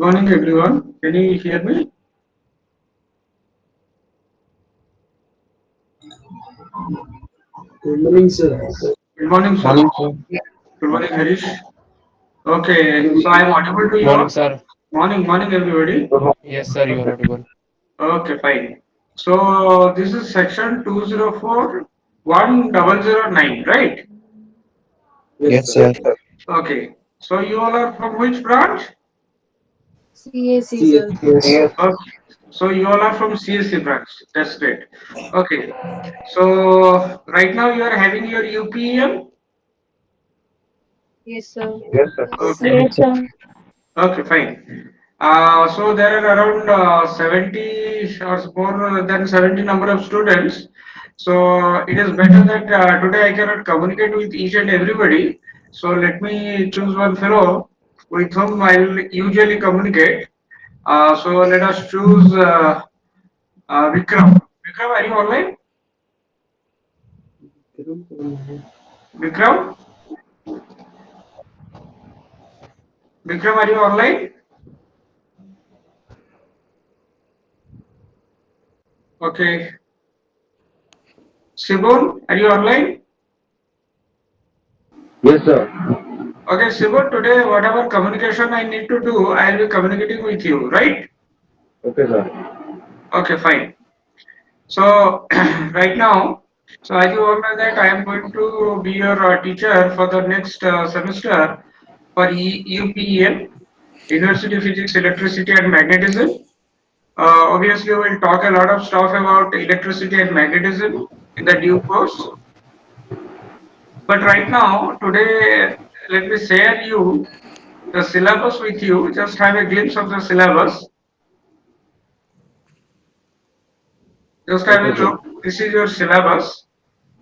Morning, everyone. Can you hear me? Good morning, sir. Good morning, sir. Morning, sir. Good morning, Harish. Okay, so I am audible to you Morning, all. sir. Morning, everybody. Yes, sir, you are audible. Okay, fine. So this is section 204 1009, right? Yes, Yes, sir. sir. Okay. So you all are from which branch? CAC, sir. CSC. Yes. Okay. So you all are from CSC branch. That's great. Okay. So right now you are having your UPM. Yes, sir. Yes, sir. Okay. Yes, sir. Okay, fine. So there are around 70 or more than 70 number of students. So it is better that today I cannot communicate with each and everybody. So let me choose one fellow with whom I will usually communicate. So let us choose Vikram. Vikram, are you online? Vikram? Vikram, are you online? Okay. Sibon, are you online? Yes, sir. Okay, Sibon, today whatever communication I need to do, I will be communicating with you, right? Okay, sir. Okay, fine. So right now, so as you all know that I am going to be your teacher for the next semester for UPEL, University Physics, Electricity and Magnetism. Obviously, we'll talk a lot of stuff about electricity and magnetism in the due course. But right now, today, let me share you the syllabus with you. Just have a glimpse of the syllabus. Just have a Okay, sir. look. This is your syllabus.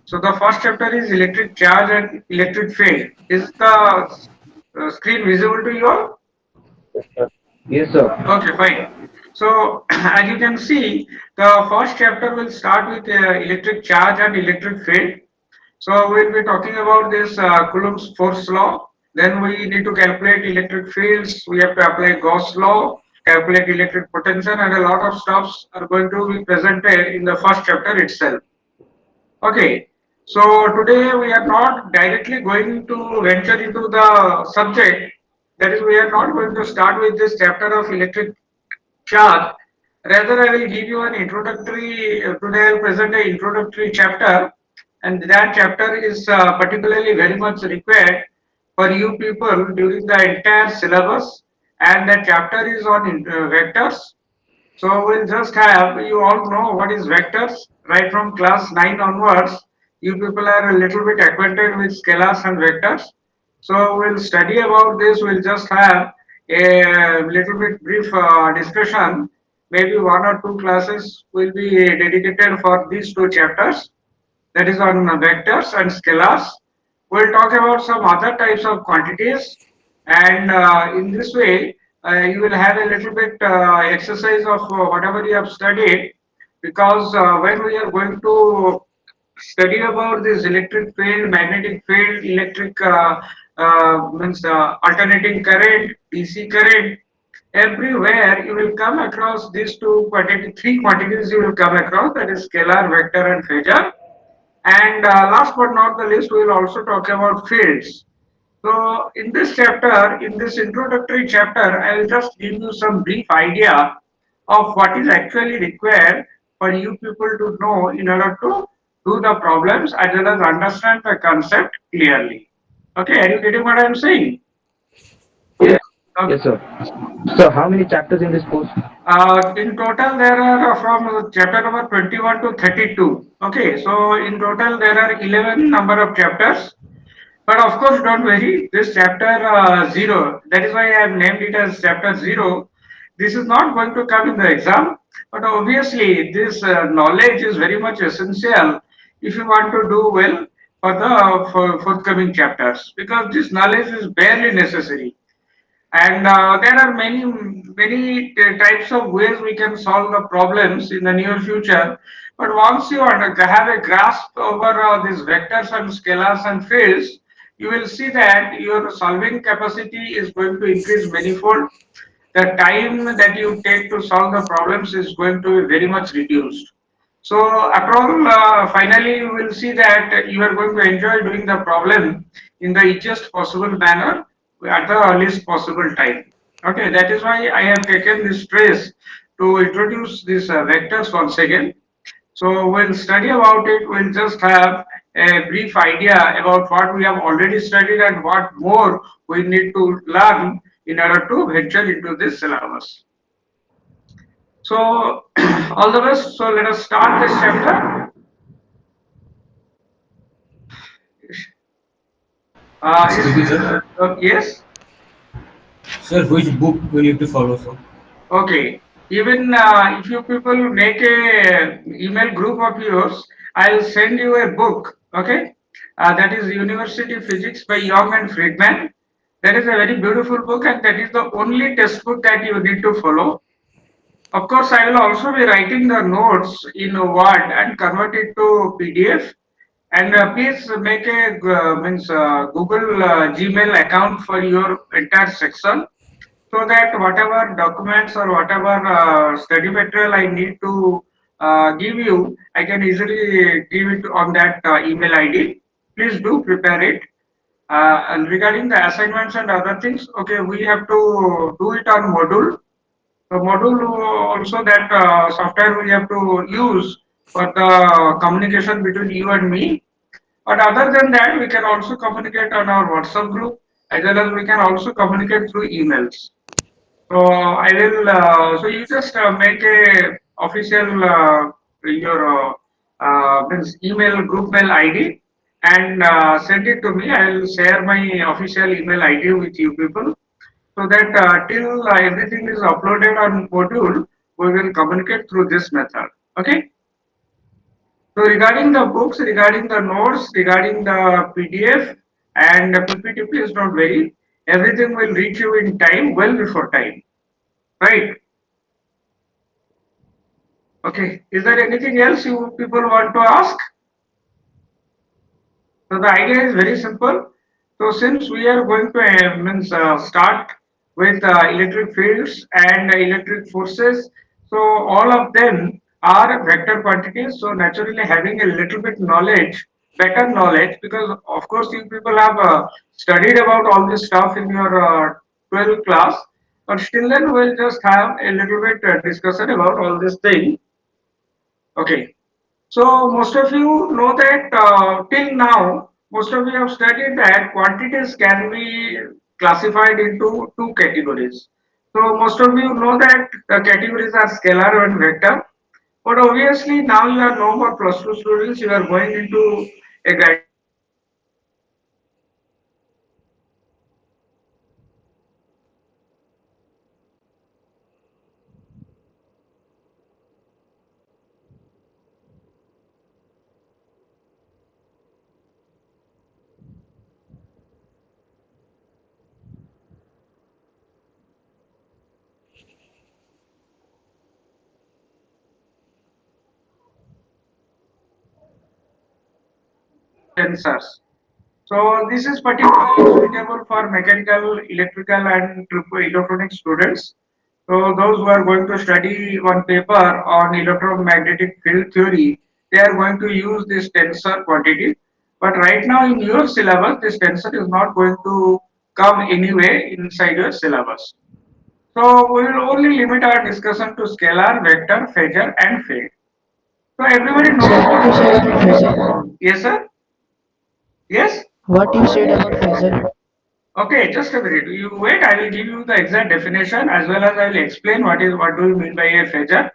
So the first chapter is electric charge and electric field. Is the screen visible to you all? Yes, sir. Okay, fine. So as you can see, the first chapter will start with electric charge and electric field. So we'll be talking about this Coulomb's force law. Then we need to calculate electric fields. We have to apply Gauss law, calculate electric potential, and a lot of stuffs are going to be presented in the first chapter itself. Okay, so today we are not directly going to venture into the subject. That is, we are not going to start with this chapter of electric charge. Rather, I will give you an introductory. Today, I will present an introductory chapter, and that chapter is particularly very much required for you people during the entire syllabus. And that chapter is on vectors. So we'll just have you all know what is vectors right from class 9 onwards. You people are a little bit acquainted with scalars and vectors. So we'll study about this. We'll just have a little bit brief discussion. Maybe one or two classes will be dedicated for these two chapters. That is on vectors and scalars. We'll talk about some other types of quantities, and in this way, you will have a little bit exercise of whatever you have studied. Because when we are going to study about this electric field, magnetic field, electric means alternating current, DC current, everywhere you will come across these three quantities you will come across, that is scalar, vector, and phasor. And last but not the least, we will also talk about fields. So in this chapter, in this introductory chapter, I will just give you some brief idea of what is actually required for you people to know in order to do the problems as well as understand the concept clearly. Okay, are you getting what I am saying? Yes. Okay. Yes, sir. So, how many chapters in this course? In total, there are from chapter number 21 to 32. Okay, so in total, there are 11 number of chapters. But of course, don't worry, this chapter 0, that is why I have named it as chapter 0. This is not going to come in the exam, but obviously, this knowledge is very much essential if you want to do well for the forthcoming chapters, because this knowledge is barely necessary. And there are many types of ways we can solve the problems in the near future. But once you have a grasp over these vectors and scalars and fields, you will see that your solving capacity is going to increase manifold. the time that you take to solve the problems is going to be very much reduced. So after all, finally you will see that you are going to enjoy doing the problem in the easiest possible manner at the earliest possible time. Okay, that is why I have taken this stress to introduce these vectors once again. So we'll study about it. We'll just have a brief idea about what we have already studied and what more we need to learn in order to venture into this syllabus. So all the best. So let us start this chapter. Excuse me, sir. Yes. Sir, which book we need to follow, sir? Okay. Even if you people make a email group of yours, I'll send you a book. Okay. That is University Physics by Young and Friedman. That is a very beautiful book, and that is the only textbook that you need to follow. Of course, I will also be writing the notes in Word and convert it to PDF. And please make a Google Gmail account for your entire section, so that whatever documents or whatever study material I need to give you, I can easily give it on that email ID. Please do prepare it. And regarding the assignments and other things, okay, we have to do it on Module. The module also that software we have to use for the communication between you and me. But other than that, we can also communicate on our WhatsApp group, as well as we can also communicate through emails. So I will. So you just make a official your means email group mail ID and send it to me. I will share my official email ID with you people, so that till everything is uploaded on module, we will communicate through this method. Okay. So regarding the books, regarding the notes, regarding the PDF and the PPT, please don't worry. Everything will reach you in time, well before time. Right? Okay. Is there anything else you people want to ask? So the idea is very simple. So since we are going to start with electric fields and electric forces, so all of them are vector quantities. So naturally, having a little bit knowledge, better knowledge, because of course you people have studied about all this stuff in your 12th class, but still then we'll just have a little bit discussion about all this thing. Okay. So most of you know that till now, most of you have studied that quantities can be classified into two categories. So most of you know that the categories are scalar and vector. But obviously now you are no more plus two students. You are going into a graduate level. So you will have to tensors. So this is particularly suitable for mechanical, electrical, and electronic students. So those who are going to study one paper on electromagnetic field theory, they are going to use this tensor quantity. But right now in your syllabus, this tensor is not going to come anyway inside your syllabus. So we will only limit our discussion to scalar, vector, phasor, and field. So everybody Sir, what you said knows. about phasor? Yes, sir. Yes. What you said about phasor? Okay, just a minute. You wait. I will give you the exact definition as well as I will explain what do you mean by a phasor.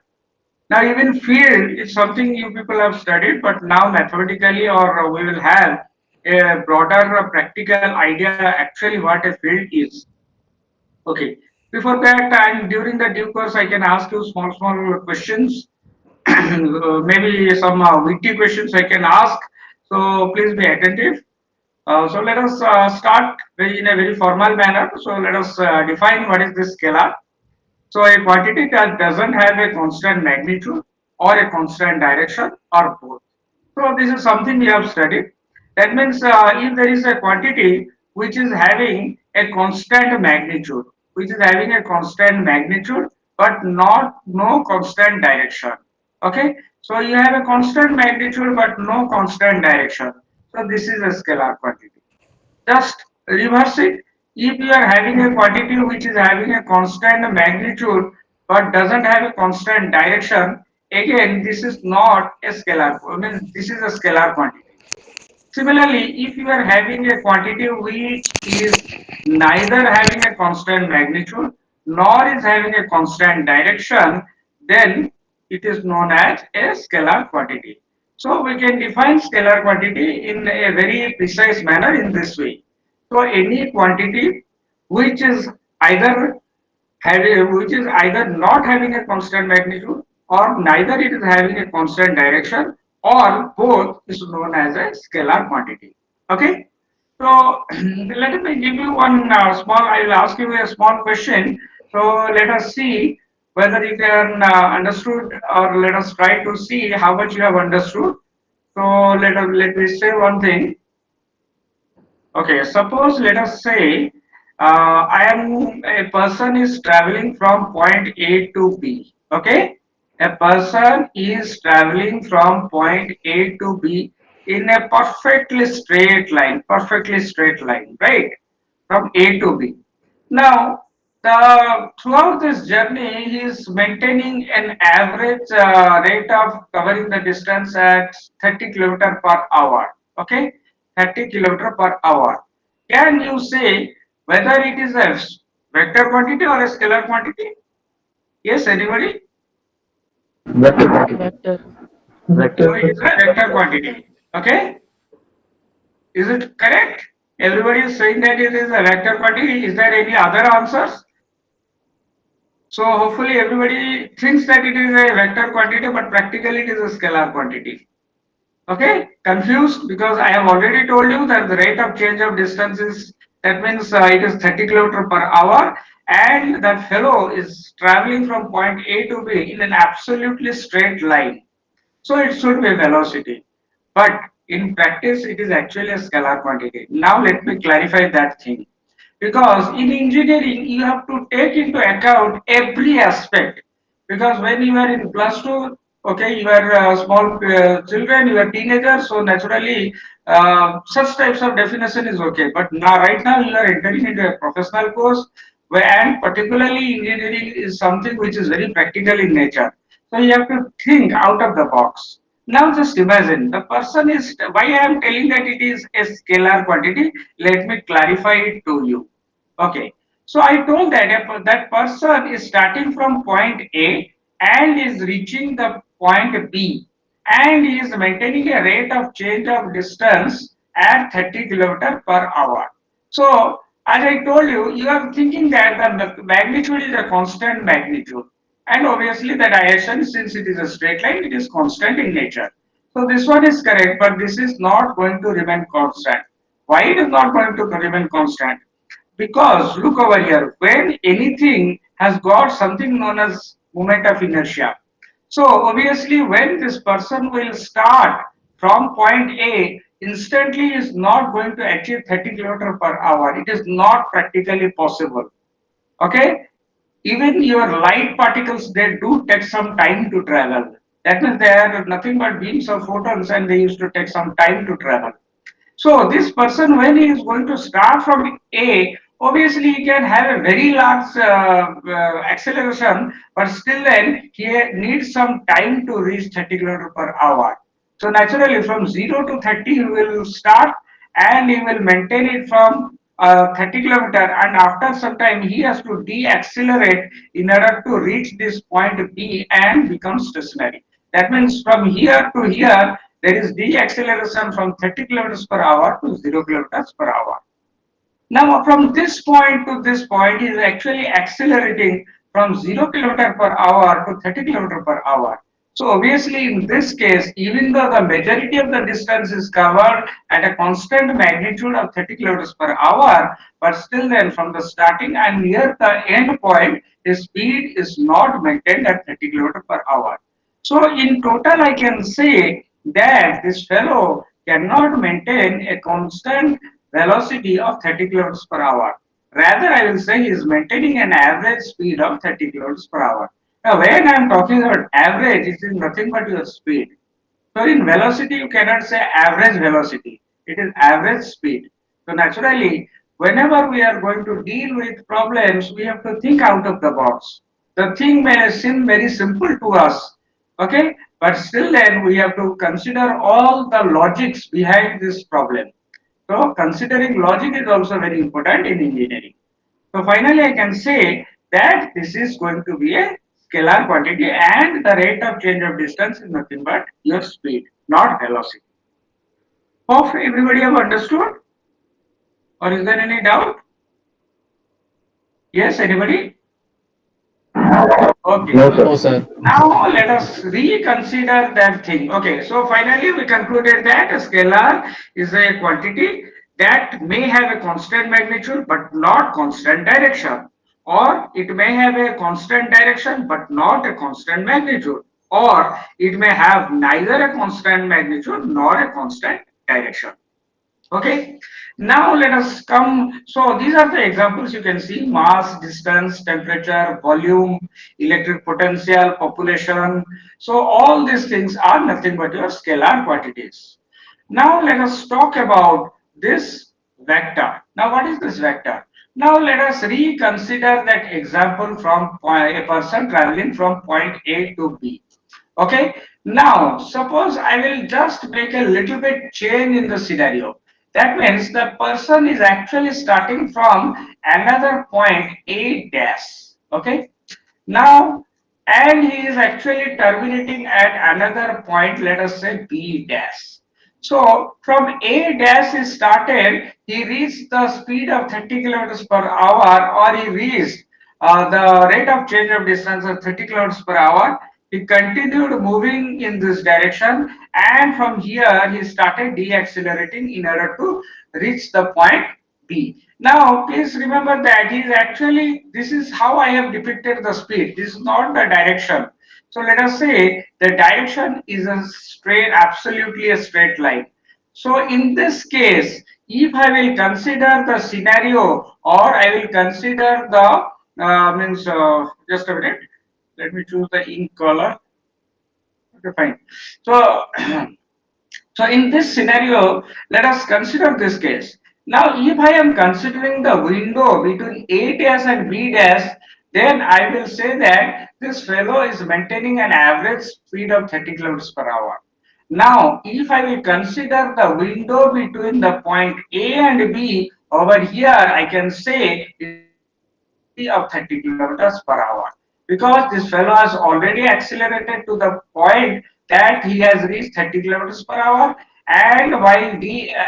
Now, even field is something you people have studied, but now mathematically, or we will have a broader practical idea actually what a field is. Okay. Before that, and during the due course, I can ask you small questions. Maybe some witty questions I can ask. So please be attentive. So let us start in a very formal manner. So let us define what is this scalar. So a quantity that doesn't have a constant magnitude or a constant direction or both. So this is something we have studied. That means if there is a quantity which is having a constant magnitude. which is having a constant magnitude but not no constant direction. Okay, so you have a constant magnitude but no constant direction. So this is a scalar quantity. Just reverse it. If you are having a quantity which is having a constant magnitude but doesn't have a constant direction, again this is not a scalar. I mean this is a scalar quantity. Similarly, if you are having a quantity which is neither having a constant magnitude nor is having a constant direction, then it is known as a scalar quantity. So we can define scalar quantity in a very precise manner in this way. So any quantity which is either which is either not having a constant magnitude or neither it is having a constant direction or both is known as a scalar quantity. Okay. So let me give you one small, I will ask you a small question. So let us see whether you can understood, or let us try to see how much you have understood. So let me say one thing. Okay, suppose let us say I am a person is traveling from point A to B. Okay, a person is traveling from point A to B in a perfectly straight line, right? From A to B. Now, throughout this journey, he is maintaining an average rate of covering the distance at 30 kilometer per hour. Okay, 30 kilometer per hour. Can you say whether it is a vector quantity or a scalar quantity? Yes, anybody? Vector quantity. Vector. So it Vector. is a vector quantity. Okay, is it correct? Everybody is saying that it is a vector quantity. Is there any other answers? So hopefully everybody thinks that it is a vector quantity, but practically it is a scalar quantity. Okay, confused because I have already told you that the rate of change of distance is, that means it is 30 kilometer per hour, and that fellow is traveling from point A to B in an absolutely straight line. So it should be velocity. But in practice, it is actually a scalar quantity. Now let me clarify that thing. Because in engineering, you have to take into account every aspect. Because when you are in plus two, okay, you are small children, you are teenagers, so naturally such types of definition is okay. But now, right now, you are entering into a professional course, where, and particularly engineering is something which is very practical in nature. So you have to think out of the box. Now just imagine the person is, why I am telling that it is a scalar quantity, let me clarify it to you. Okay, so I told that that person is starting from point A and is reaching the point B, and he is maintaining a rate of change of distance at 30 kilometer per hour. So as I told you, you are thinking that the magnitude is a constant magnitude, and obviously the direction, since it is a straight line, it is constant in nature. So this one is correct, but this is not going to remain constant. Why it is not going to remain constant? Because look over here, when anything has got something known as moment of inertia. So obviously when this person will start from point A, instantly is not going to achieve 30 kilometer per hour. It is not practically possible. Okay? Even your light particles, they do take some time to travel. That means they are nothing but beams of photons and they used to take some time to travel. So this person, when he is going to start from A, obviously he can have a very large acceleration, but still then he needs some time to reach 30 km per hour. So naturally from 0 to 30 he will start and he will maintain it from 30 kilometer, and after some time he has to deaccelerate in order to reach this point B and become stationary. That means from here to here there is deceleration from 30 kilometers per hour to 0 kilometers per hour. Now from this point to this point is actually accelerating from 0 kilometer per hour to 30 kilometer per hour. So obviously in this case, even though the majority of the distance is covered at a constant magnitude of 30 kilometers per hour, but still then from the starting and near the end point, the speed is not maintained at 30 kilometers per hour. So in total, I can say that this fellow cannot maintain a constant velocity of 30 kilometers per hour. Rather, I will say he is maintaining an average speed of 30 kilometers per hour. Now, when I am talking about average, it is nothing but your speed. So in velocity, you cannot say average velocity. It is average speed. So naturally, whenever we are going to deal with problems, we have to think out of the box. The thing may seem very simple to us, okay? But still then we have to consider all the logics behind this problem. So considering logic is also very important in engineering. So finally, I can say that this is going to be a scalar quantity and the rate of change of distance is nothing but your speed, not velocity. Hope everybody have understood, or is there any doubt? Yes, anybody? Okay. No, No, sir. sir. Now let us reconsider that thing. Okay, so finally we concluded that a scalar is a quantity that may have a constant magnitude but not constant direction, or it may have a constant direction but not a constant magnitude, or it may have neither a constant magnitude nor a constant direction. Okay, now let us come. So these are the examples you can see: mass, distance, temperature, volume, electric potential, population. So all these things are nothing but your scalar quantities. Now let us talk about this vector. Now what is this vector? Now let us reconsider that example from a person traveling from point A to B. Okay, now suppose I will just make a little bit change in the scenario. That means the person is actually starting from another point A dash. Okay, now and he is actually terminating at another point, let us say B dash. So from A dash he started, he reached the speed of 30 kilometers per hour, or he reached the rate of change of distance of 30 kilometers per hour. He continued moving in this direction, and from here he started deaccelerating in order to reach the point B. Now, please remember that is actually, this is how I have depicted the speed. This is not the direction. So let us say the direction is a straight, absolutely a straight line. So in this case, if I will consider the scenario, or I will consider the just a minute. Let me choose the ink color. Okay, fine. So So in this scenario, let us consider this case. Now, if I am considering the window between A dash and B dash, then I will say that this fellow is maintaining an average speed of 30 kilometers per hour. Now, if I will consider the window between the point A and B, over here I can say of 30 kilometers per hour, because this fellow has already accelerated to the point that he has reached 30 kilometers per hour, and while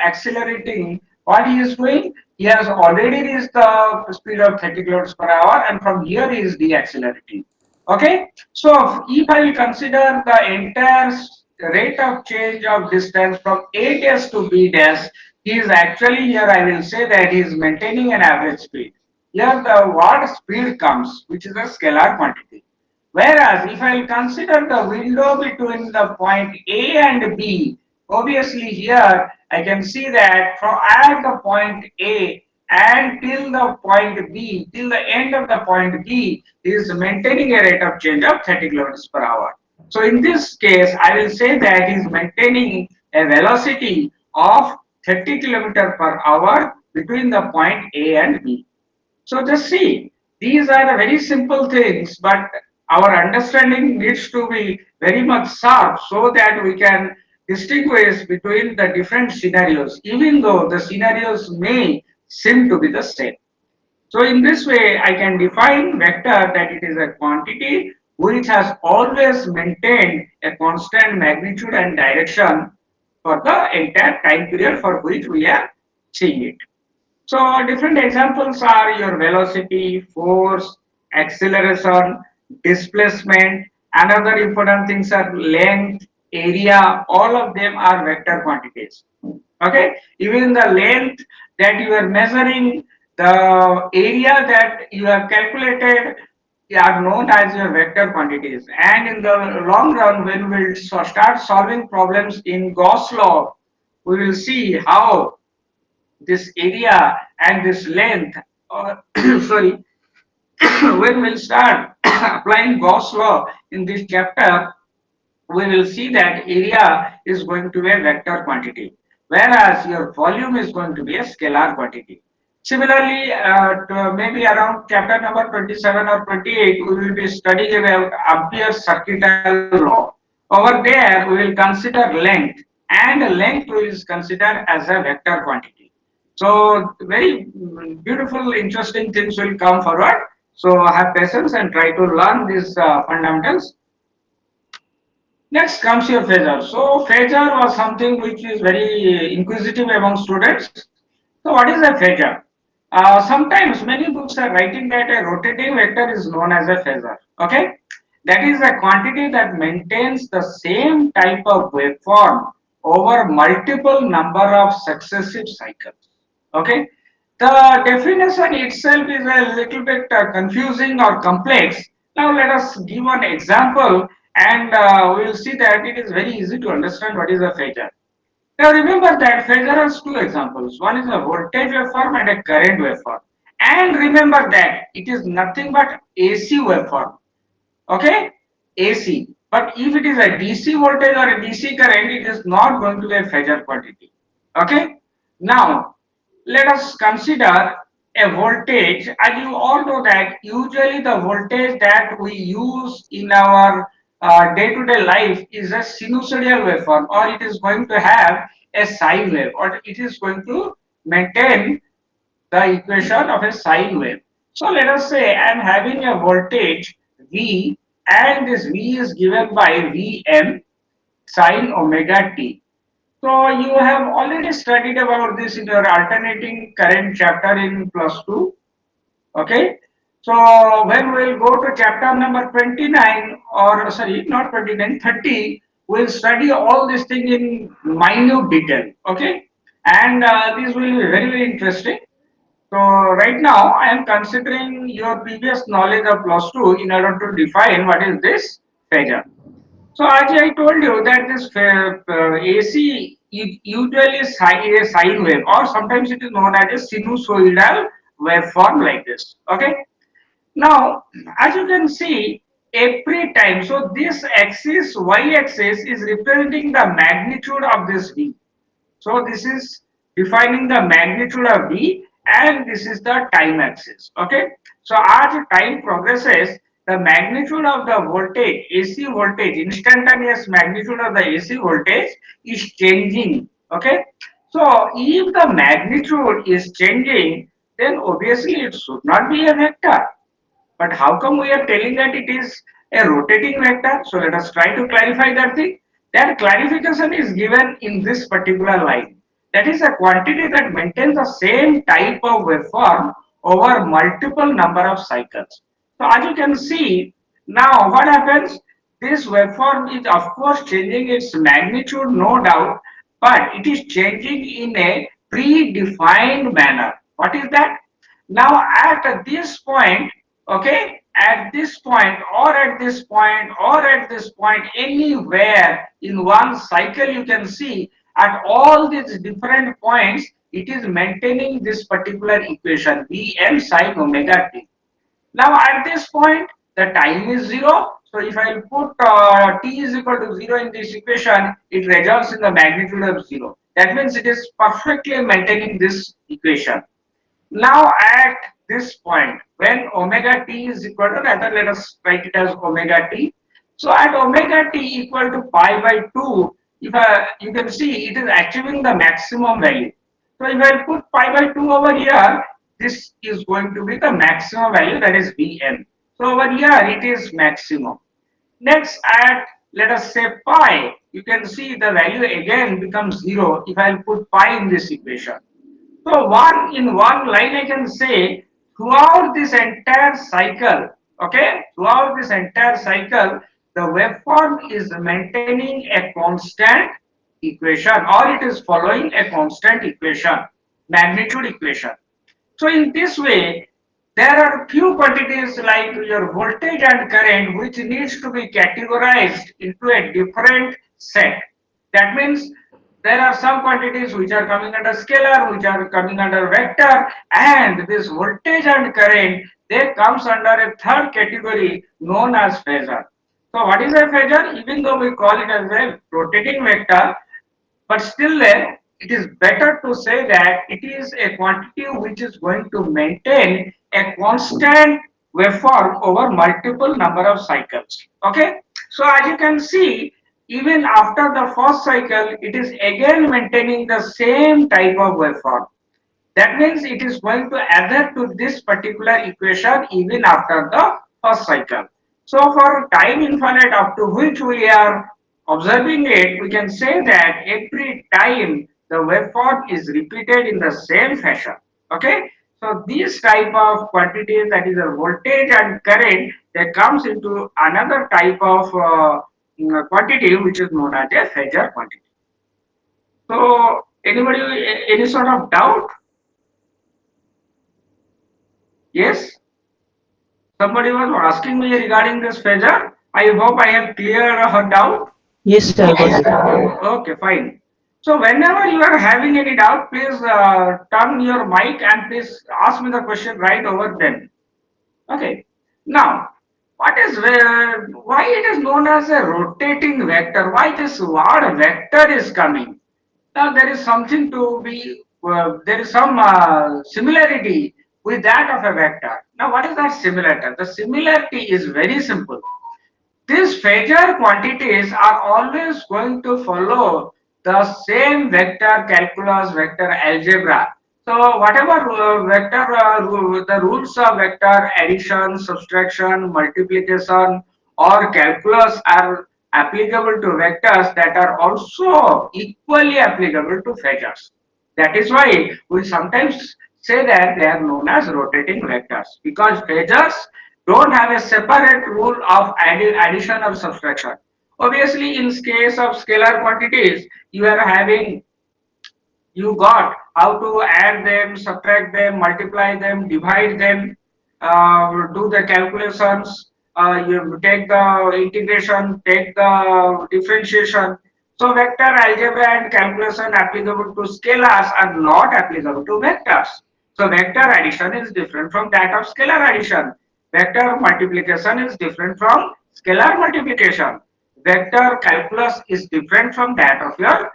accelerating, what he is doing, he has already reached the speed of 30 kilometers per hour, and from here he is deaccelerating. Okay, so if I will consider the entire rate of change of distance from A dash to B dash, he is actually, here I will say that he is maintaining an average speed. Here the word speed comes, which is a scalar quantity. Whereas if I will consider the window between the point A and B, obviously here I can see that from at the point A and till the point B, till the end of the point B, is maintaining a rate of change of 30 kilometers per hour. So in this case, I will say that is maintaining a velocity of 30 kilometers per hour between the point A and B. So just see, these are very simple things, but our understanding needs to be very much sharp so that we can distinguish between the different scenarios, even though the scenarios may seem to be the same. So in this way, I can define vector that it is a quantity which has always maintained a constant magnitude and direction for the entire time period for which we are seeing it. So different examples are your velocity, force, acceleration, displacement. Another important things are length, area. All of them are vector quantities. Okay, even the length that you are measuring, the area that you have calculated are known as your vector quantities. And in the long run, when we will start solving problems in Gauss law, we will see how this area and this length or sorry, when we'll start applying Gauss law in this chapter, we will see that area is going to be a vector quantity, whereas your volume is going to be a scalar quantity. Similarly, maybe around chapter number 27 or 28, we will be studying about Ampere's circuital law. Over there, we will consider length, and length we will consider as a vector quantity. So, very beautiful, interesting things will come forward. So, have patience and try to learn these fundamentals. Next comes your phasor. So phasor was something which is very inquisitive among students. So what is a phasor? Sometimes many books are writing that a rotating vector is known as a phasor. Okay, that is a quantity that maintains the same type of waveform over multiple number of successive cycles. Okay, the definition itself is a little bit confusing or complex. Now let us give an example, and we will see that it is very easy to understand what is a phasor. Now remember that phasor has two examples. One is a voltage waveform and a current waveform. And remember that it is nothing but AC waveform. Okay? AC. But if it is a DC voltage or a DC current, it is not going to be a phasor quantity. Okay? Now, let us consider a voltage, and you all know that usually the voltage that we use in our day-to-day life is a sinusoidal waveform, or it is going to have a sine wave, or it is going to maintain the equation of a sine wave. So let us say I am having a voltage V, and this V is given by Vm sine omega t. So you have already studied about this in your alternating current chapter in +2. Okay. So when we'll go to chapter number 29, or sorry, not 29, 30, we'll study all this thing in minute detail. Okay. And this will be very, very interesting. So right now I am considering your previous knowledge of +2 in order to define what is this phasor. So as I told you that this AC usually is a sine wave, or sometimes it is known as a sinusoidal waveform like this. Okay. Now, as you can see, every time, so this axis, y-axis is representing the magnitude of this V. So this is defining the magnitude of V, and this is the time axis. Okay. So as time progresses, the magnitude of the voltage, AC voltage, instantaneous magnitude of the AC voltage is changing. Okay. So if the magnitude is changing, then obviously it should not be a vector. But how come we are telling that it is a rotating vector? So let us try to clarify that thing. That clarification is given in this particular line. That is a quantity that maintains the same type of waveform over multiple number of cycles. So as you can see, now what happens? This waveform is of course changing its magnitude, no doubt, but it is changing in a predefined manner. What is that? Now at this point, okay, at this point or at this point or at this point, anywhere in one cycle, you can see at all these different points, it is maintaining this particular equation Vm sine omega t. Now at this point, the time is 0. So if I put t is equal to 0 in this equation, it results in the magnitude of 0. That means it is perfectly maintaining this equation. Now at this point, when omega t is equal to, rather let us write it as omega t. So at omega t equal to pi by 2, if you can see it is achieving the maximum value. So if I put pi by 2 over here, this is going to be the maximum value, that is Vn. So over here it is maximum. Next at, let us say pi, you can see the value again becomes 0 if I put pi in this equation. So one line I can say throughout this entire cycle, okay, throughout this entire cycle, the waveform is maintaining a constant equation, or it is following a constant equation, magnitude equation. So in this way, there are few quantities like your voltage and current which needs to be categorized into a different set. That means there are some quantities which are coming under scalar, which are coming under vector, and this voltage and current, they comes under a third category known as phasor. So what is a phasor? Even though we call it as a rotating vector, but still it is better to say that it is a quantity which is going to maintain a constant waveform over multiple number of cycles. Okay, so as you can see, even after the first cycle, it is again maintaining the same type of waveform. That means it is going to adhere to this particular equation even after the first cycle. So for time infinite up to which we are observing it, we can say that every time the waveform is repeated in the same fashion. Okay. So these type of quantities, that is a voltage and current, that comes into another type of quantity which is known as a phasor quantity. So anybody, any sort of doubt? Yes, somebody was asking me regarding this phasor. I hope I have cleared her doubt. Yes, sir, got it. Okay, fine. So whenever you are having any doubt, please turn your mic and please ask me the question right over then. Okay. Now, what is why it is known as a rotating vector? Why this word vector is coming? Now there is something to be, there is some similarity with that of a vector. Now what is that similarity? The similarity is very simple. These phasor quantities are always going to follow the same vector calculus, vector algebra. So whatever the rules of vector addition, subtraction, multiplication or calculus are applicable to vectors, that are also equally applicable to phasors. That is why we sometimes say that they are known as rotating vectors, because phasors don't have a separate rule of addition or subtraction. Obviously, in case of scalar quantities, you are having, you got how to add them, subtract them, multiply them, divide them, do the calculations, you take the integration, take the differentiation. So vector algebra and calculation applicable to scalars are not applicable to vectors. So vector addition is different from that of scalar addition. Vector multiplication is different from scalar multiplication. Vector calculus is different from that of your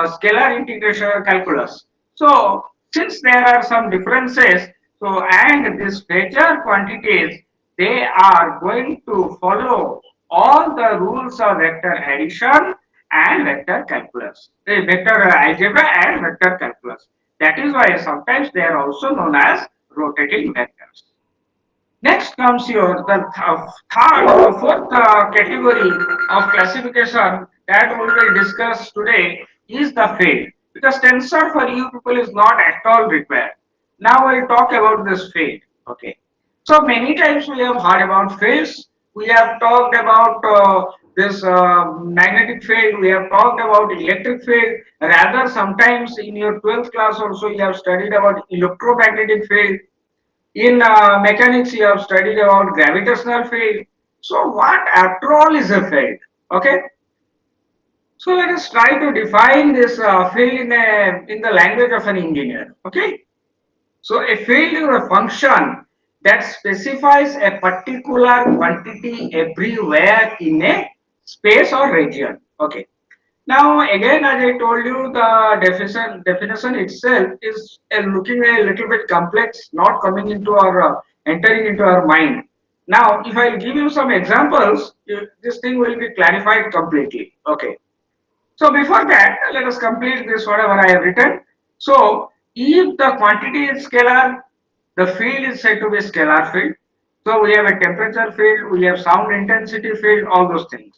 scalar integration calculus. So since there are some differences, so and these phasor quantities, they are going to follow all the rules of vector addition and vector calculus, vector algebra and vector calculus. That is why sometimes they are also known as rotating vectors. Next comes your the fourth category of classification that we will discuss today is the field, because tensor for you people is not at all required. Now we'll talk about this field. Okay. So many times we have heard about fields. We have talked about this magnetic field. We have talked about electric field. Rather, sometimes in your 12th class also you have studied about electromagnetic field. In mechanics, you have studied about gravitational field. So what after all is a field? Okay. So let us try to define this field in the language of an engineer. Okay. So a field is a function that specifies a particular quantity everywhere in a space or region. Okay. Now again, as I told you, the definition itself is looking a little bit complex, not coming into our entering into our mind. Now, if I give you some examples, this thing will be clarified completely. Okay. So before that, let us complete this whatever I have written. So if the quantity is scalar, the field is said to be scalar field. So we have a temperature field, we have sound intensity field, all those things.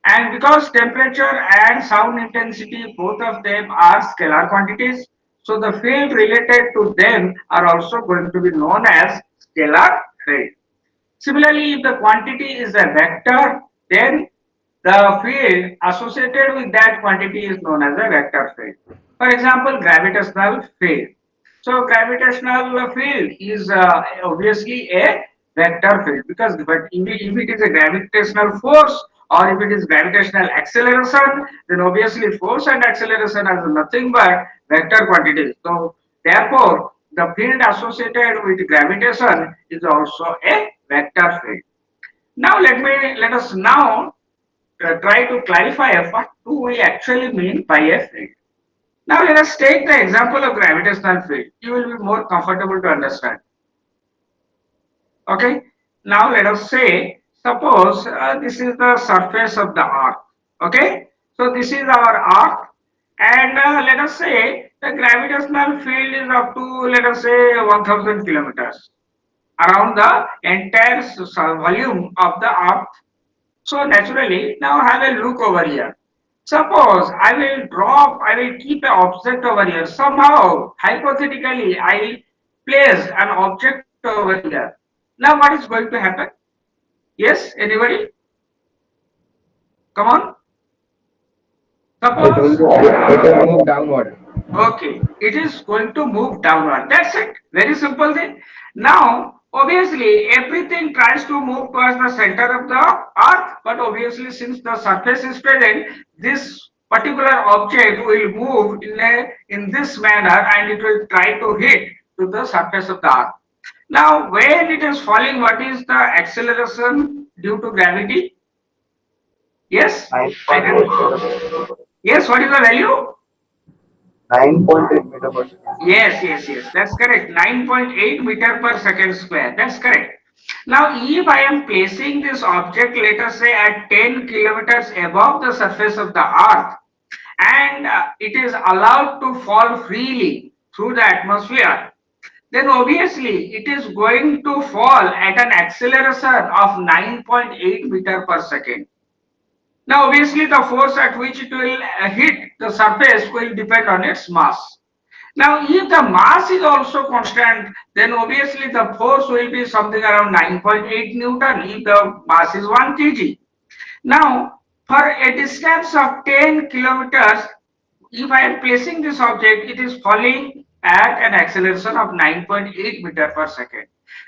And because temperature and sound intensity, both of them are scalar quantities, so the field related to them are also going to be known as scalar field. Similarly, if the quantity is a vector, then the field associated with that quantity is known as a vector field. For example, gravitational field. So gravitational field is obviously a vector field, because but if it is a gravitational force or if it is gravitational acceleration, then obviously force and acceleration are nothing but vector quantities. So therefore, the field associated with gravitation is also a vector field. Now let us now try to clarify what do we actually mean by a field. Now let us take the example of gravitational field. You will be more comfortable to understand. Okay. Now let us say, suppose this is the surface of the earth. Okay. So this is our earth, and let us say the gravitational field is up to, let us say, 1000 kilometers around the entire volume of the earth. So naturally, now have a look over here. Suppose I will keep an object over here. Somehow, hypothetically, I place an object over here. Now what is going to happen? Yes, anybody? Come on. It Suppose, will move downward. okay, it is going to move downward. That's it. Very simple thing. Now, obviously, everything tries to move towards the center of the earth, but obviously, since the surface is present, this particular object will move in this manner, and it will try to hit to the surface of the earth. Now, when it is falling, what is the acceleration due to gravity? Yes, I can. 9.8 Yes, what is the value? 9.8 meter per second. Yes, that's correct. 9.8 meter per second square. That's correct. Now, if I am placing this object, let us say at 10 kilometers above the surface of the earth, and it is allowed to fall freely through the atmosphere, then obviously it is going to fall at an acceleration of 9.8 meter per second. Now, obviously, the force at which it will hit the surface will depend on its mass. Now, if the mass is also constant, then obviously the force will be something around 9.8 Newton if the mass is 1 kg. Now, for a distance of 10 kilometers, if I am placing this object, it is falling at an acceleration of 9.8 meter per second.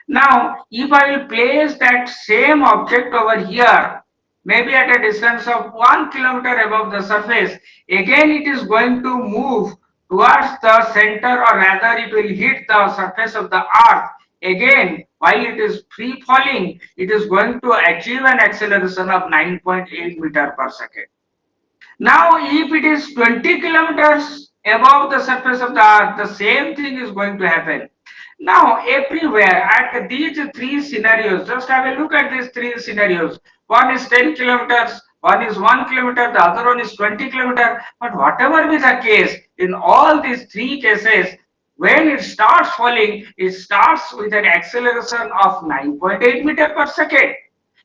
Now, if I will place that same object over here, maybe at a distance of 1 kilometer above the surface, again it is going to move towards the center, or rather it will hit the surface of the earth. Again, while it is free falling, it is going to achieve an acceleration of 9.8 meter per second. Now, if it is 20 kilometers above the surface of the earth, the same thing is going to happen. Now, everywhere at these three scenarios, just have a look at these three scenarios. One is 10 kilometers, one is 1 kilometer, the other one is 20 kilometers. But whatever be the case, in all these three cases, when it starts falling, it starts with an acceleration of 9.8 meter per second.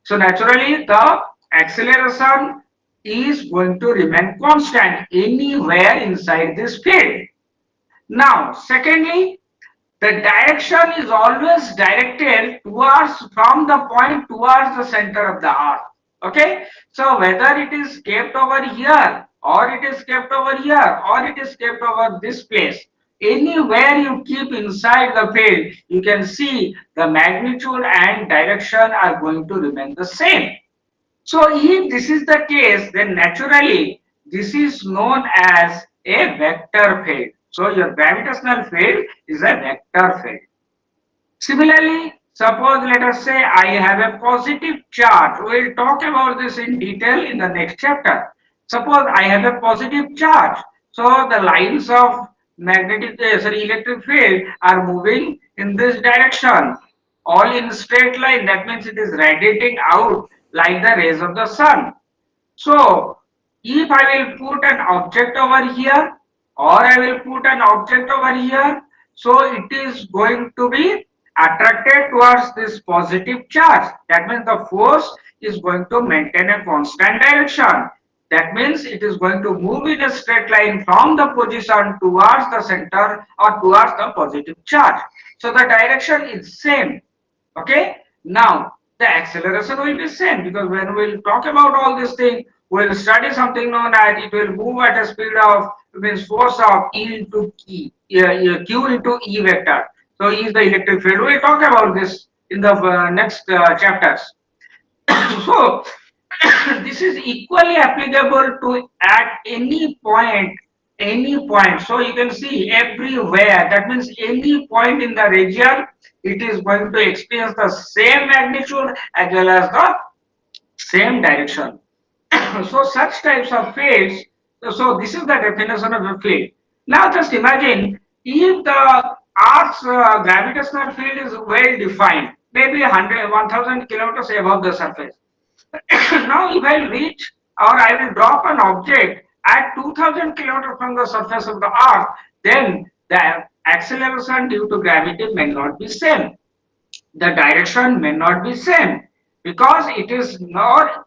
So naturally, the acceleration is going to remain constant anywhere inside this field. Now, secondly, the direction is always directed towards, from the point towards the center of the earth. Okay, so whether it is kept over here, or it is kept over here, or it is kept over this place, anywhere you keep inside the field, you can see the magnitude and direction are going to remain the same. So if this is the case, then naturally this is known as a vector field. So your gravitational field is a vector field. Similarly, suppose let us say I have a positive charge. We will talk about this in detail in the next chapter. Suppose I have a positive charge. So the lines of electric field are moving in this direction, all in straight line. That means it is radiating out like the rays of the sun. So if I will put an object over here, or I will put an object over here, so it is going to be attracted towards this positive charge. That means the force is going to maintain a constant direction. That means it is going to move in a straight line from the position towards the center, or towards the positive charge. So the direction is same. Okay. Now the acceleration will be same, because when we will talk about all these things, we will study something known as, it will move at a speed of, means force of E into Q into E vector. So E is the electric field. We will talk about this in the next chapters. So this is equally applicable to at any point, any point. So you can see everywhere. That means any point in the region, it is going to experience the same magnitude as well as the same direction. So such types of fields, so this is the definition of a field. Now just imagine if the Earth's gravitational field is well defined, maybe 100, 1000 kilometers above the surface. Now if I reach or I will drop an object at 2000 kilometers from the surface of the Earth, then the acceleration due to gravity may not be same. The direction may not be same because it is not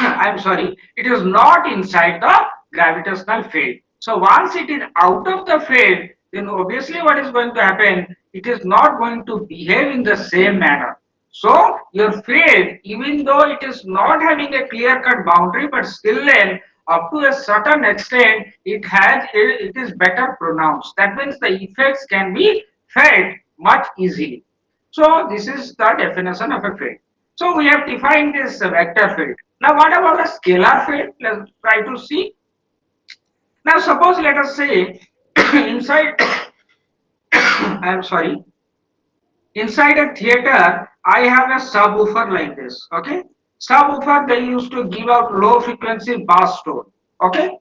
I'm sorry, it is not inside the gravitational field. So once it is out of the field, then obviously what is going to happen, it is not going to behave in the same manner. So your field, even though it is not having a clear cut boundary, but still then up to a certain extent it is better pronounced. That means the effects can be felt much easily. So this is the definition of a field. So we have defined this vector field. Now what about a scalar field? Let's try to see. Now suppose let us say inside I am sorry, inside a theater I have a subwoofer like this. Okay, subwoofer they used to give out low frequency bass tone. Okay,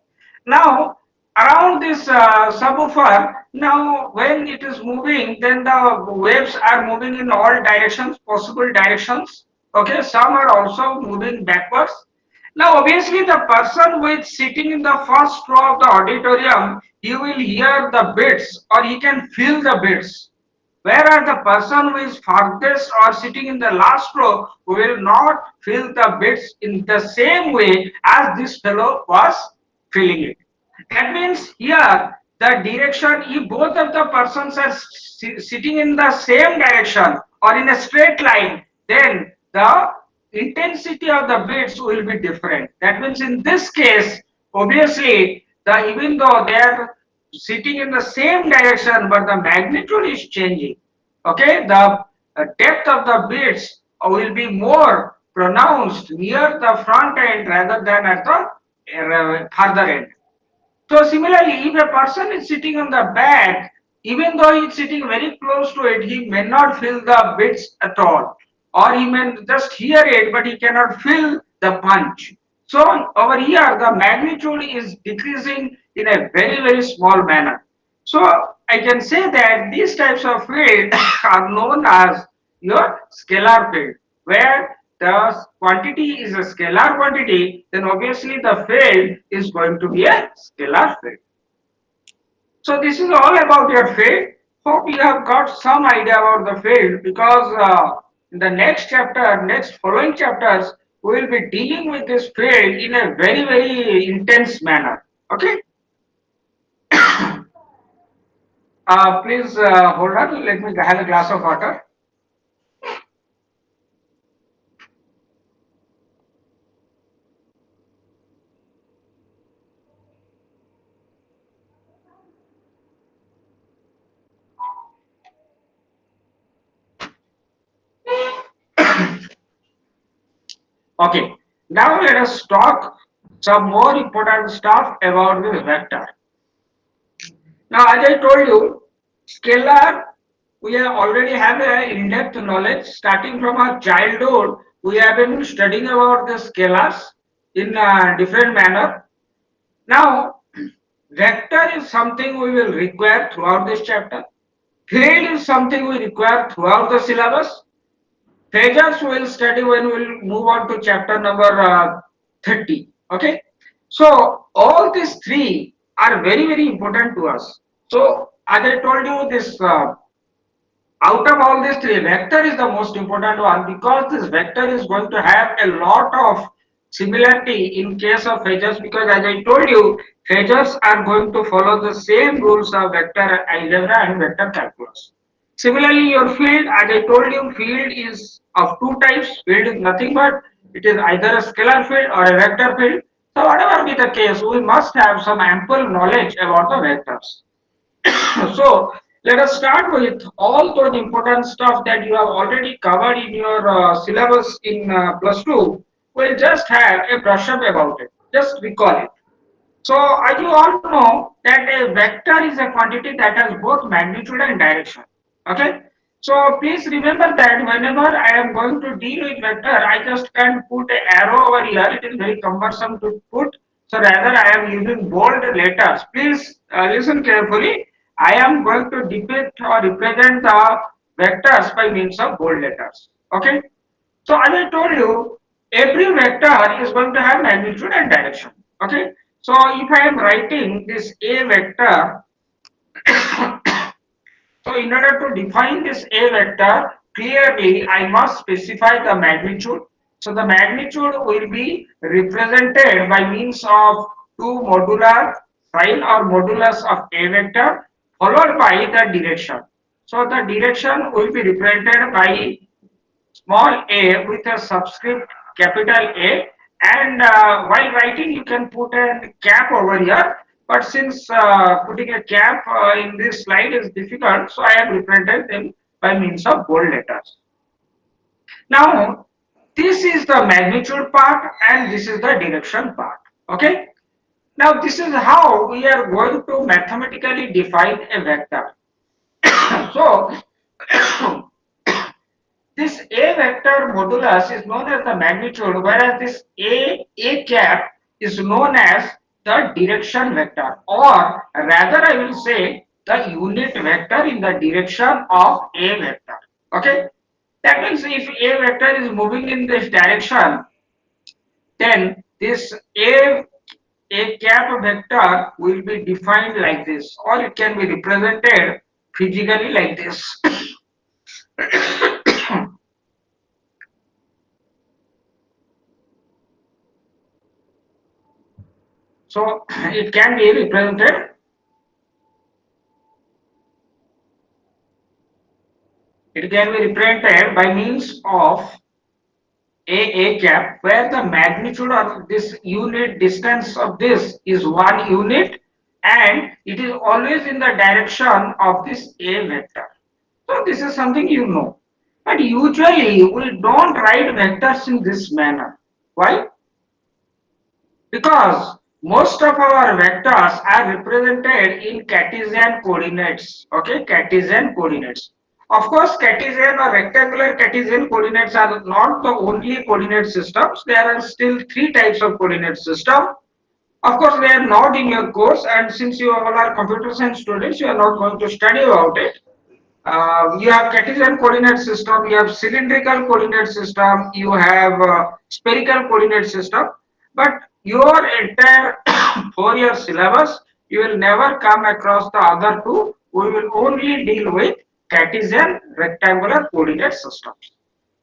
now around this subwoofer, now when it is moving, then the waves are moving in all directions, possible directions. Okay, some are also moving backwards. Now obviously the person who is sitting in the first row of the auditorium, he will hear the beats or he can feel the beats. Whereas the person who is farthest or sitting in the last row will not feel the beats in the same way as this fellow was feeling it. That means here the direction, if both of the persons are sitting in the same direction or in a straight line, then the intensity of the beats will be different. That means in this case, obviously, even though they are sitting in the same direction, but the magnitude is changing. Okay, the depth of the beats will be more pronounced near the front end rather than at the further end. So similarly, if a person is sitting on the back, even though he is sitting very close to it, he may not feel the beats at all, or he may just hear it, but he cannot feel the punch. So over here, the magnitude is decreasing in a very small manner. So I can say that these types of field are known as your scalar field, where the quantity is a scalar quantity, then obviously the field is going to be a scalar field. So this is all about your field. Hope you have got some idea about the field, because in the next chapter, next following chapters, we will be dealing with this field in a very intense manner. Okay. Please hold on. Let me have a glass of water. Okay, now let us talk some more important stuff about this vector. Now, as I told you, scalar, we have already have a in-depth knowledge starting from our childhood. We have been studying about the scalars in a different manner. Now, vector is something we will require throughout this chapter. Field is something we require throughout the syllabus. Phasors we'll study when we'll move on to chapter number 30. Okay. So all these three are very important to us. So as I told you, this out of all these three, vector is the most important one, because this vector is going to have a lot of similarity in case of phasors, because as I told you, phasors are going to follow the same rules of vector algebra and vector calculus. Similarly, your field, as I told you, field is of two types. Field is nothing but it is either a scalar field or a vector field. So whatever be the case, we must have some ample knowledge about the vectors. So let us start with all those important stuff that you have already covered in your syllabus in plus 2. we'll just have a brush up about it. Just recall it. So as you all know that a vector is a quantity that has both magnitude and direction. Okay. So please remember that whenever I am going to deal with vector, I just can put an arrow over here. It is very cumbersome to put. So rather I am using bold letters. Please listen carefully. I am going to depict or represent the vectors by means of bold letters. Okay. So as I told you, every vector is going to have magnitude and direction. Okay. So if I am writing this A vector, so in order to define this A vector, clearly I must specify the magnitude. So the magnitude will be represented by means of two modular sign or modulus of A vector followed by the direction. So the direction will be represented by small a with a subscript capital A, and while writing you can put a cap over here, but since putting a cap in this slide is difficult, so I have represented them by means of bold letters. Now this is the magnitude part and this is the direction part. Okay. Now this is how we are going to mathematically define a vector. So this A vector modulus is known as the magnitude, whereas this A cap is known as the direction vector, or rather I will say the unit vector in the direction of A vector. Okay, that means if A vector is moving in this direction, then this A cap vector will be defined like this, or it can be represented physically like this. So it can be represented. It can be represented by means of A cap, where the magnitude of this unit distance of this is 1 unit, and it is always in the direction of this A vector. So this is something you know. But usually we don't write vectors in this manner. Why? Because most of our vectors are represented in Cartesian coordinates. Okay, Cartesian coordinates. Of course, Cartesian or rectangular Cartesian coordinates are not the only coordinate systems. There are still three types of coordinate system. Of course, they are not in your course, and since you all are computer science students, you are not going to study about it. You have Cartesian coordinate system, you have cylindrical coordinate system, you have spherical coordinate system, but your entire 4 year syllabus, you will never come across the other two. We will only deal with Cartesian rectangular coordinate systems.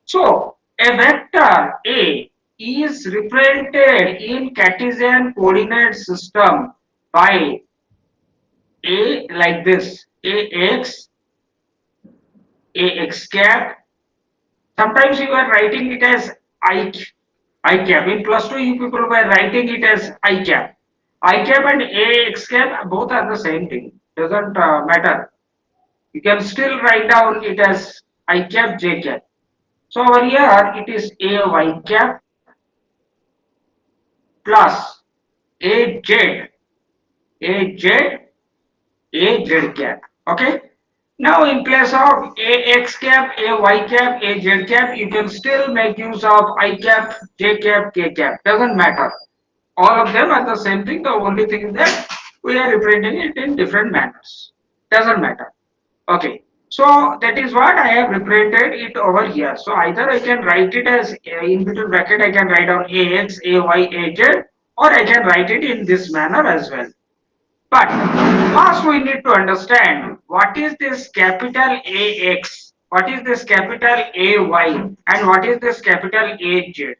So a vector A is represented in Cartesian coordinate system by A like this: ax cap. Sometimes you are writing it as I cap. In plus 2, you people were writing it as I cap. I cap and ax cap both are the same thing. Doesn't matter. You can still write down it as I cap j cap. So over here it is a y cap plus a z a z a z cap. Okay. Now in place of a x cap, a y cap, a z cap, you can still make use of I cap, j cap, k cap. Doesn't matter. All of them are the same thing. The only thing is that we are representing it in different manners. Doesn't matter. Okay. So that is what I have represented it over here. So either I can write it as in between bracket, I can write down ax, ay, az, or I can write it in this manner as well. But first we need to understand what is this capital AX, what is this capital AY, and what is this capital AZ.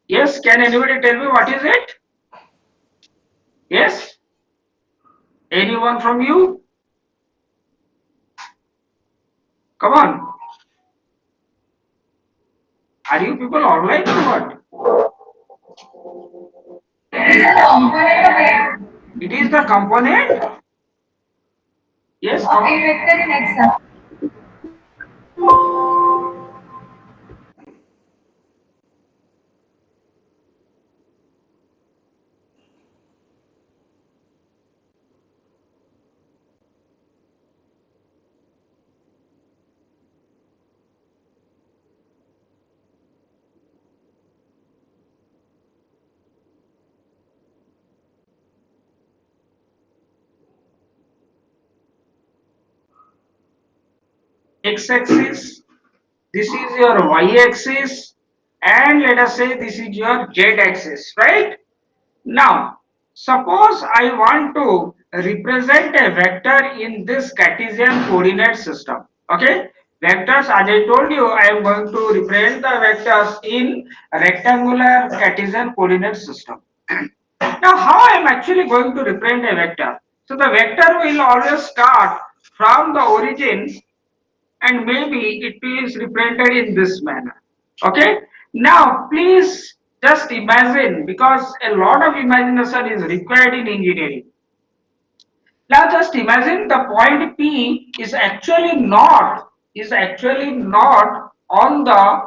Yes, can anybody tell me what is it? Yes? Anyone from you? Come on. Are you people online or what? It is the component. Yes. Vector in Excel. x-axis, this is your y-axis, and let us say this is your z-axis, right? Now, suppose I want to represent a vector in this Cartesian coordinate system. Okay, vectors, as I told you, I am going to represent the vectors in rectangular Cartesian coordinate system. Now, how I am actually going to represent a vector? So, the vector will always start from the origin, and maybe it is represented in this manner. Okay, now please just imagine, because a lot of imagination is required in engineering. Now just imagine the point P is actually not on the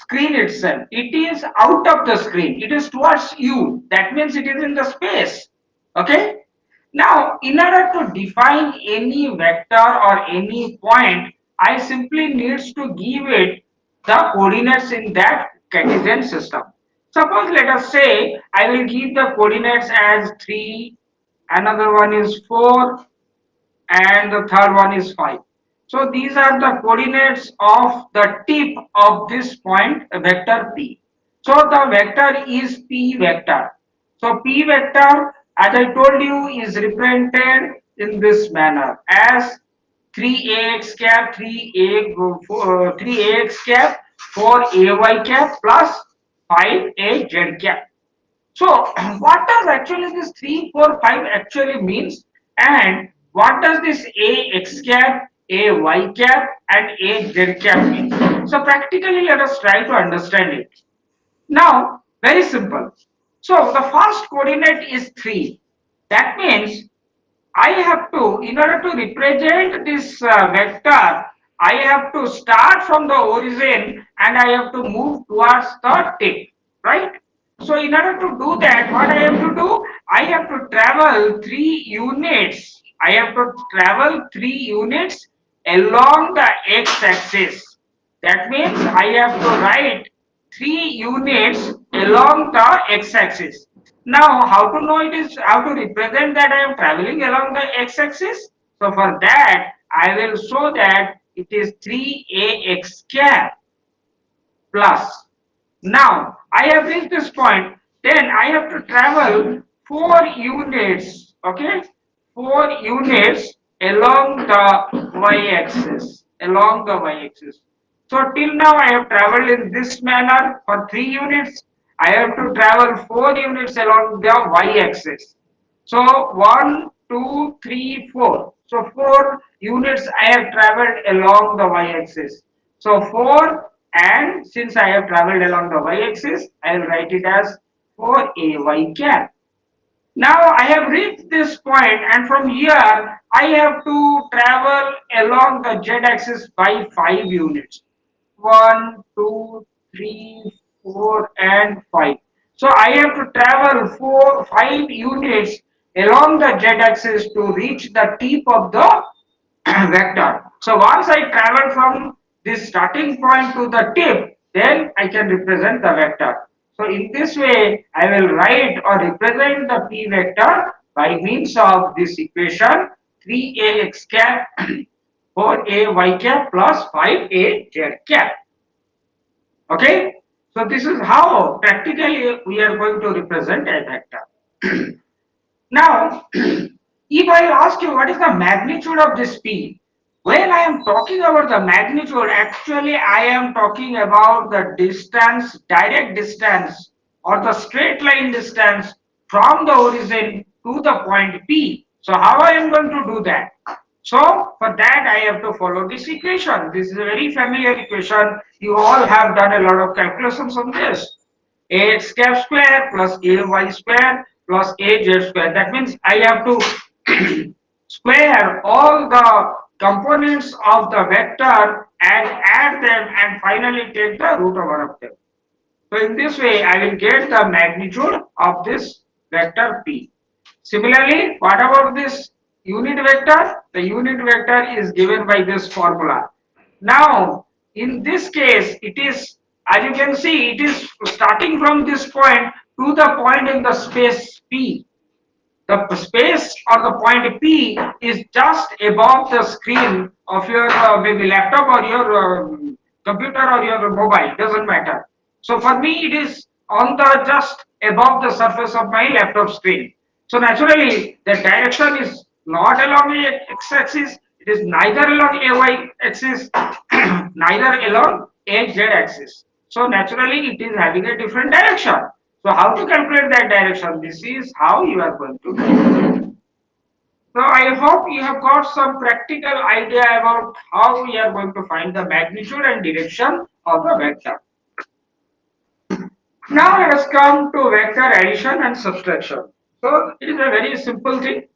screen itself. It is out of the screen. It is towards you. That means it is in the space. Okay. Now, in order to define any vector or any point, I simply needs to give it the coordinates in that Cartesian system. Suppose let us say I will give the coordinates as 3, another one is 4, and the third one is 5. So these are the coordinates of the tip of this point vector P. So the vector is P vector. So P vector, as I told you, is represented in this manner as 3ax cap, 3ax cap, 4ay cap plus 5az cap. So, what does actually this 3, 4, 5 actually means, and what does this a x cap, a y cap, and a z cap mean? So, practically, let us try to understand it. Now, very simple. So, the first coordinate is 3. That means I have to, in order to represent this vector, I have to start from the origin and I have to move towards the tip, right? So in order to do that, what I have to do? I have to travel 3 units. I have to travel 3 units along the x-axis. That means I have to write 3 units along the x-axis. Now, how to know it is, how to represent that I am traveling along the x-axis? So for that, I will show that it is 3ax cap plus. Now, I have reached this point, then I have to travel 4 units, okay? 4 units along the y-axis, So till now I have traveled in this manner for 3 units. I have to travel 4 units along the y-axis. So 1, 2, 3, 4. So 4 units I have traveled along the y-axis. So 4, and since I have traveled along the y-axis, I will write it as 4ay cap. Now I have reached this point, and from here I have to travel along the z-axis by 5 units. 1, 2, 3, 4, and 5. So I have to travel 5 units along the z-axis to reach the tip of the vector. So once I travel from this starting point to the tip, then I can represent the vector. So in this way, I will write or represent the p vector by means of this equation 3ax cap 4ay cap plus 5az cap. Okay, so this is how practically we are going to represent a vector. Now, if I ask you what is the magnitude of this P, when I am talking about the magnitude, actually I am talking about the distance, direct distance or the straight line distance from the origin to the point P. So how I am going to do that? So for that I have to follow this equation. This is a very familiar equation. You all have done a lot of calculations on this. Ax cap square plus ay square plus az square. That means I have to square all the components of the vector and add them and finally take the root over of them. So in this way I will get the magnitude of this vector P. Similarly, what about this unit vector? The unit vector is given by this formula. Now, in this case, it is, as you can see, it is starting from this point to the point in the space P. the space or the point P is just above the screen of your maybe laptop or your computer or your mobile, doesn't matter. So for me, it is on the just above the surface of my laptop screen. So naturally, the direction is not along the x-axis. It is neither along a y-axis, neither along a z-axis. So naturally, it is having a different direction. So how to calculate that direction? This is how you are going to do. So I hope you have got some practical idea about how we are going to find the magnitude and direction of the vector. Now let us come to vector addition and subtraction. So it is a very simple thing,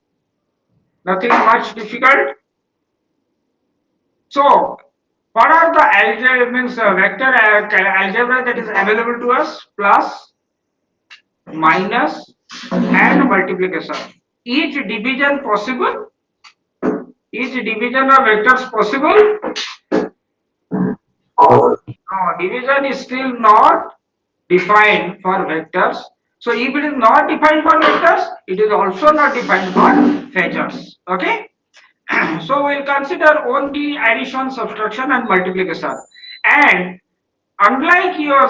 nothing much difficult. So what are the algebra means vector algebra that is available to us? Plus, minus, and multiplication. Each division possible? Each division of vectors possible? No, division is still not defined for vectors. So if it is not defined for vectors, it is also not defined for phasors. Okay? So we'll consider only addition, subtraction, and multiplication. And unlike your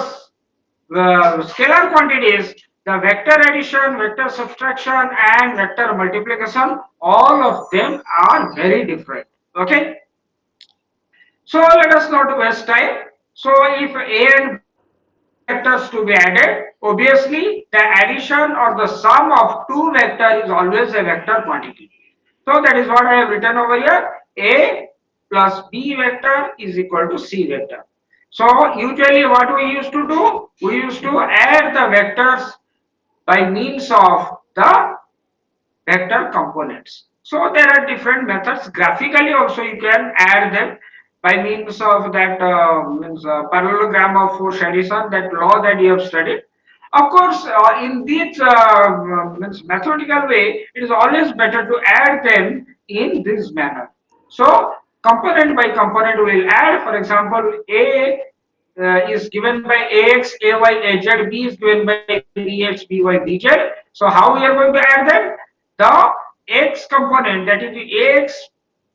scalar quantities, the vector addition, vector subtraction, and vector multiplication, all of them are very different. Okay? So let us not waste time. So if A and two vectors to be added, obviously the addition or the sum of two vector is always a vector quantity. So that is what I have written over here. A plus B vector is equal to C vector. So usually what we used to do, we used to add the vectors by means of the vector components. So there are different methods. Graphically also you can add them by means of that parallelogram of force addition, that law that you have studied. Of course, in this mathematical way, it is always better to add them in this manner. So component by component we will add. For example, A is given by ax, ay, az, b is given by bx, by, bz. So how we are going to add them? The x component, that is ax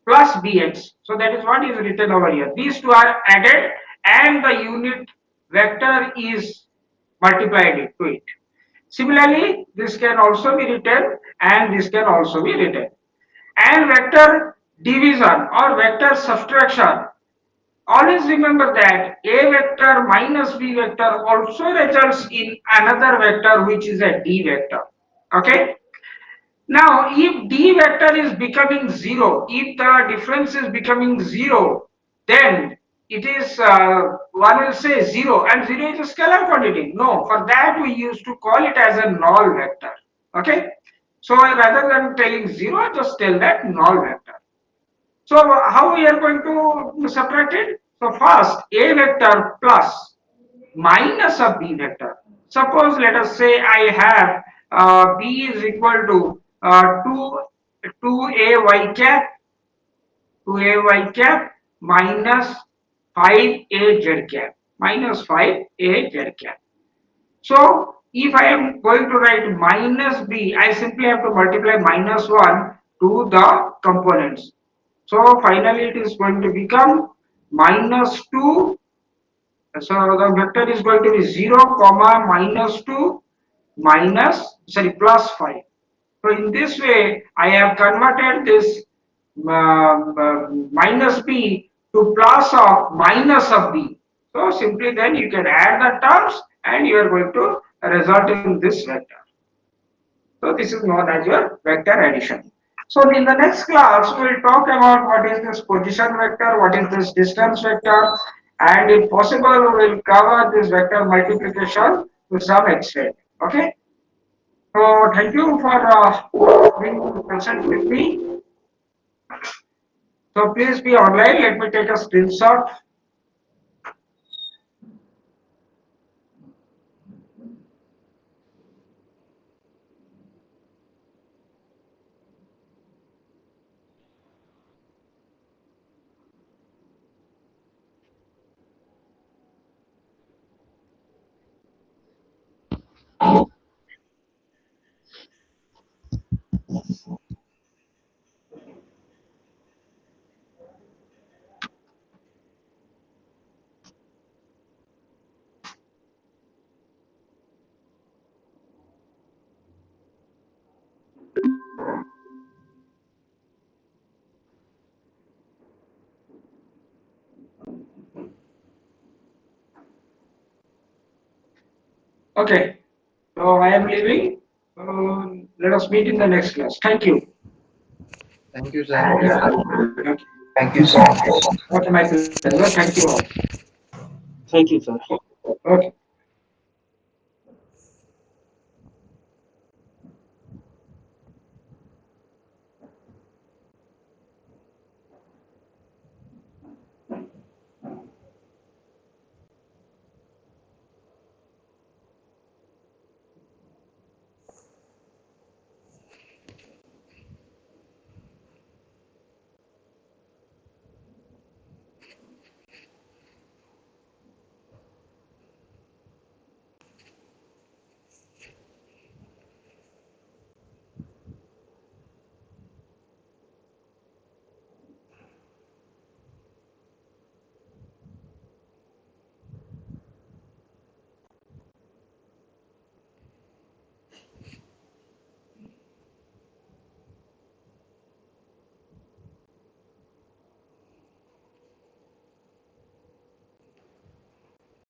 plus bx. So that is what is written over here. These two are added and the unit vector is multiplied to it. Similarly, this can also be written and this can also be written. And vector division or vector subtraction, always remember that a vector minus b vector also results in another vector which is a d vector. Okay. Now, if d vector is becoming 0, if the difference is becoming 0, then it is, one will say 0 and 0 is a scalar quantity. No, for that we used to call it as a null vector. Okay. So rather than telling 0, just tell that null vector. So how we are going to subtract it? So first a vector plus minus of b vector. Suppose let us say I have b is equal to 2 a y cap, 2 a y cap minus 5 a z cap, minus 5 a z cap. So if I am going to write minus b, I simply have to multiply minus 1 to the components. So finally it is going to become minus 2. So the vector is going to be 0 comma minus 2 minus, sorry, plus 5. So in this way I have converted this minus b to plus of minus of b. So simply then you can add the terms and you are going to result in this vector. So this is known as your vector addition. So in the next class, we will talk about what is this position vector, what is this distance vector, and if possible, we will cover this vector multiplication to some extent. Okay. So thank you for being present with me. So please be online. Let me take a screenshot. Okay. So I am leaving. Let us meet in the next class. Thank you. Thank you, sir. Okay. Thank you, sir. Okay, my pleasure. Thank you all. Thank you, sir. Okay.